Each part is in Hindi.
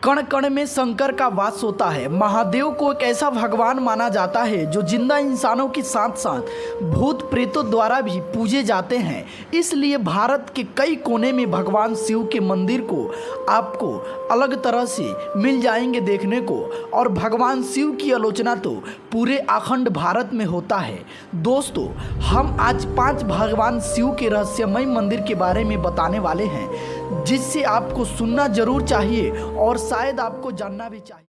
कण कण में शंकर का वास होता है। महादेव को एक ऐसा भगवान माना जाता है जो जिंदा इंसानों के साथ साथ भूत प्रेतों द्वारा भी पूजे जाते हैं। इसलिए भारत के कई कोने में भगवान शिव के मंदिर को आपको अलग तरह से मिल जाएंगे देखने को, और भगवान शिव की आलोचना तो पूरे अखंड भारत में होता है। दोस्तों, हम आज 5 भगवान शिव के रहस्यमय मंदिर के बारे में बताने वाले हैं, जिससे आपको सुनना जरूर चाहिए और शायद आपको जानना भी चाहिए।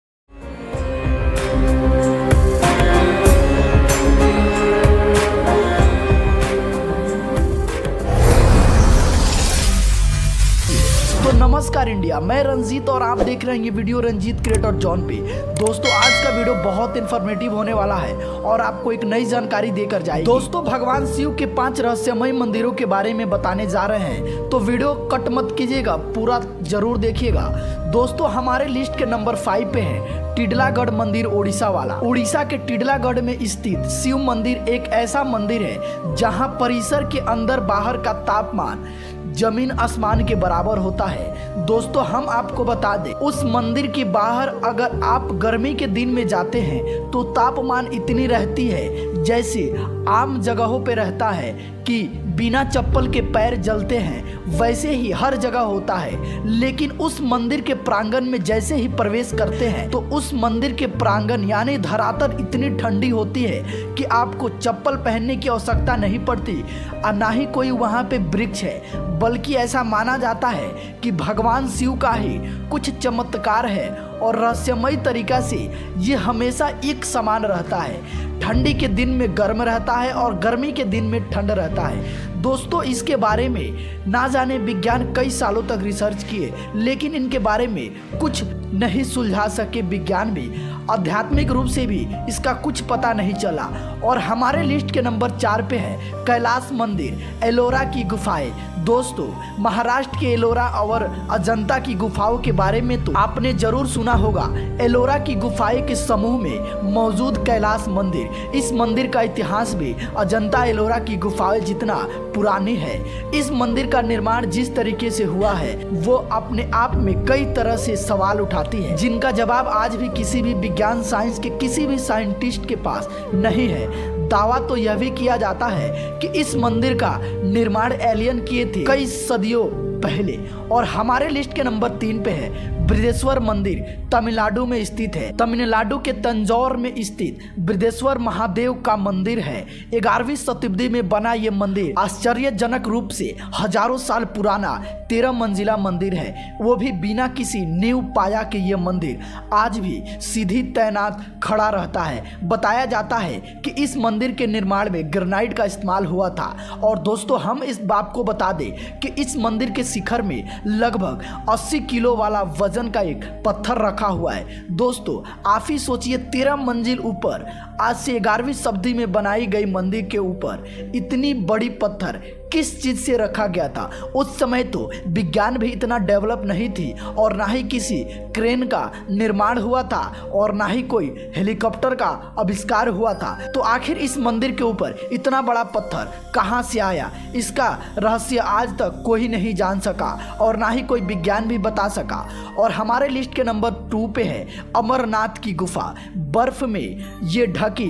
तो नमस्कार इंडिया, मैं रंजीत और आप देख रहे हैं ये वीडियो रंजीत क्रिएटर जॉन पे। दोस्तों, आज का वीडियो बहुत इन्फॉर्मेटिव होने वाला है और आपको एक नई जानकारी देकर जाएगी। दोस्तों, भगवान शिव के 5 रहस्यमय मंदिरों के बारे में बताने जा रहे हैं, तो वीडियो कट मत कीजिएगा, पूरा जरूर देखिएगा। दोस्तों, हमारे लिस्ट के नंबर 5 पे है टिडलागढ़ मंदिर, ओडिशा वाला। उड़ीसा के टिडलागढ़ में स्थित शिव मंदिर एक ऐसा मंदिर है जहां परिसर के अंदर बाहर का तापमान जमीन आसमान के बराबर होता है। दोस्तों, हम आपको बता दें, उस मंदिर के बाहर अगर आप गर्मी के दिन में जाते हैं तो तापमान इतनी रहती है जैसे आम जगहों पे रहता है कि बिना चप्पल के पैर जलते हैं, वैसे ही हर जगह होता है। लेकिन उस मंदिर के प्रांगण में जैसे ही प्रवेश करते हैं तो उस मंदिर के प्रांगण यानी धरातल इतनी ठंडी होती है कि आपको चप्पल पहनने की आवश्यकता नहीं पड़ती, और ना ही कोई वहाँ पे वृक्ष है, बल्कि ऐसा माना जाता है कि भगवान शिव का ही कुछ चमत्कार है और रहस्यमय तरीका से ये हमेशा एक समान रहता है। ठंडी के दिन में गर्म रहता है और गर्मी के दिन में ठंड रहता है। दोस्तों, इसके बारे में ना जाने विज्ञान कई सालों तक रिसर्च किए, लेकिन इनके बारे में कुछ नहीं सुलझा सके विज्ञान भी। आध्यात्मिक रूप से भी इसका कुछ पता नहीं चला। और हमारे लिस्ट के नंबर 4 पे है कैलाश मंदिर, एलोरा की गुफाएं। दोस्तों, महाराष्ट्र के एलोरा और अजंता की गुफाओं के बारे में तो आपने जरूर सुना होगा। एलोरा की गुफाएं के समूह में मौजूद कैलाश मंदिर, इस मंदिर का इतिहास भी अजंता एलोरा की गुफाएं जितना पुरानी है। इस मंदिर का निर्माण जिस तरीके से हुआ है वो अपने आप में कई तरह से सवाल उठाती है, जिनका जवाब आज भी किसी भी विज्ञान साइंस के किसी भी साइंटिस्ट के पास नहीं है। दावा तो यह भी किया जाता है कि इस मंदिर का निर्माण एलियन किए थे कई सदियों पहले। और हमारे लिस्ट के नंबर 3 पे है बृहदेश्वर मंदिर, तमिलनाडु में स्थित है। तमिलनाडु के तंजौर में स्थित बृहदेश्वर महादेव का मंदिर है। 11वीं शताब्दी में बना ये मंदिर आश्चर्यजनक रूप से हजारों साल पुराना 13 मंजिला मंदिर है, वो भी बिना किसी नींव पाया के ये मंदिर आज भी सीधी तैनात खड़ा रहता है। बताया जाता है कि इस मंदिर के निर्माण में ग्रेनाइट का इस्तेमाल हुआ था। और दोस्तों, हम इस बात को बता दें कि इस मंदिर के शिखर में लगभग 80 किलो वाला वजन का एक पत्थर रखा हुआ है। दोस्तों, आप ही सोचिए, 13 मंजिल ऊपर आज से 11वीं शताब्दी में बनाई गई मंदिर के ऊपर इतनी बड़ी पत्थर किस चीज से रखा गया था। उस समय तो विज्ञान भी इतना डेवलप नहीं थी और ना ही किसी क्रेन का निर्माण हुआ था और ना ही कोई हेलीकॉप्टर का आविष्कार हुआ था। तो आखिर इस मंदिर के ऊपर इतना बड़ा पत्थर कहां से आया, इसका रहस्य आज तक कोई नहीं जान सका और ना ही कोई विज्ञान भी बता सका। और हमारे लिस्ट के नंबर 2 पे है अमरनाथ की गुफा। बर्फ में ये ढकी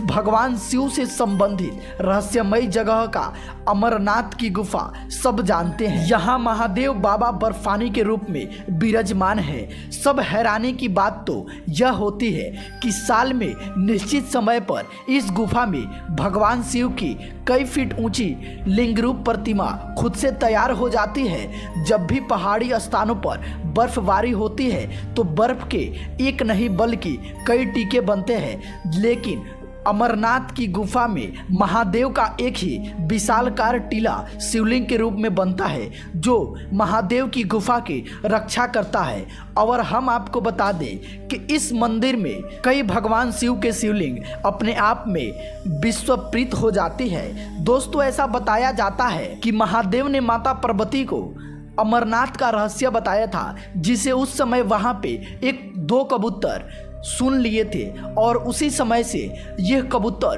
भगवान शिव से संबंधित रहस्यमय जगह का अमरनाथ की गुफा सब जानते हैं। यहाँ महादेव बाबा बर्फानी के रूप में विराजमान है। सब हैरानी की बात तो यह होती है कि साल में निश्चित समय पर इस गुफा में भगवान शिव की कई फीट ऊंची लिंग रूप प्रतिमा खुद से तैयार हो जाती है। जब भी पहाड़ी स्थानों पर बर्फबारी होती है तो बर्फ के एक नहीं बल्कि कई टीके बनते हैं, लेकिन अमरनाथ की गुफा में महादेव का एक ही विशालकार टीला शिवलिंग के रूप में बनता है जो महादेव की गुफा की रक्षा करता है। और हम आपको बता दें कि इस मंदिर में कई भगवान शिव के शिवलिंग अपने आप में विश्वप्रीत हो जाती है। दोस्तों, ऐसा बताया जाता है कि महादेव ने माता पार्वती को अमरनाथ का रहस्य बताया था, जिसे उस समय वहां पे 1-2 कबूतर सुन लिए थे और उसी समय से यह कबूतर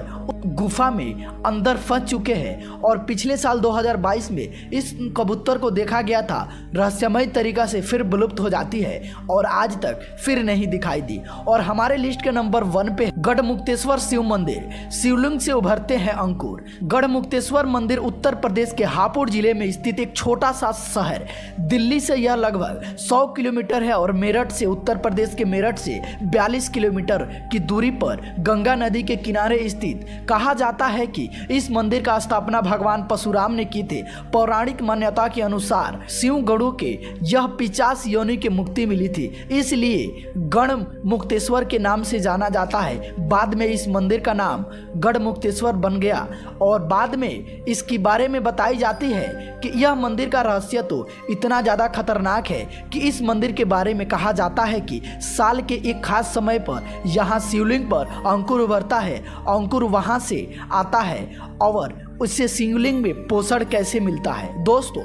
गुफा में अंदर फंस चुके हैं और पिछले साल 2022 में इस कबूतर को देखा गया था। रहस्यमय तरीका से फिर विलुप्त हो जाती है और आज तक फिर नहीं दिखाई दी। और हमारे लिस्ट के नंबर 1 पे गढ़मुक्तेश्वर शिव मंदिर। शिवलिंग से उभरते हैं अंकुर। गढ़मुक्तेश्वर मंदिर उत्तर प्रदेश के हापुड़ जिले में स्थित एक छोटा सा शहर। दिल्ली से यह लगभग 100 किलोमीटर है और मेरठ से, उत्तर प्रदेश के मेरठ से 42 किलोमीटर की दूरी पर गंगा नदी के किनारे स्थित। कहा जाता है कि इस मंदिर का स्थापना भगवान परशुराम ने की थी। पौराणिक मान्यता के अनुसार शिव गणों के यह 50 योनि की मुक्ति मिली थी, इसलिए गढ़मुक्तेश्वर के नाम से जाना जाता है। बाद में इस मंदिर का नाम गढ़मुक्तेश्वर बन गया और बाद में इसके बारे में बताई जाती है कि यह मंदिर का रहस्य तो इतना ज़्यादा खतरनाक है कि इस मंदिर के बारे में कहा जाता है कि साल के एक खास समय पर यहाँ शिवलिंग पर अंकुर उभरता है। अंकुर वहाँ से आता है और उससे शिवलिंग में पोषण कैसे मिलता है। दोस्तों,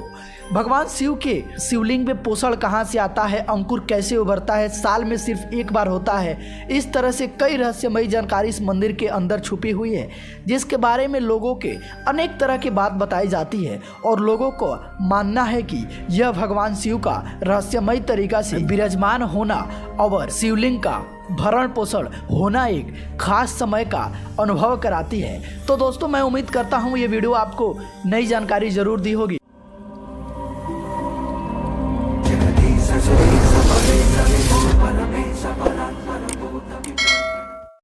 भगवान शिव के शिवलिंग में पोषण कहाँ से आता है, अंकुर कैसे उभरता है, साल में सिर्फ एक बार होता है, इस तरह से कई रहस्यमयी जानकारी इस मंदिर के अंदर छुपी हुई है, जिसके बारे में लोगों के अनेक तरह की बात बताई जाती है और लोगों को मानना है कि यह भगवान शिव का रहस्यमयी तरीका से विराजमान होना और शिवलिंग का भरण पोषण होना एक खास समय का अनुभव कराती है। तो दोस्तों, मैं उम्मीद करता हूँ ये वीडियो आपको नई जानकारी जरूर दी होगी।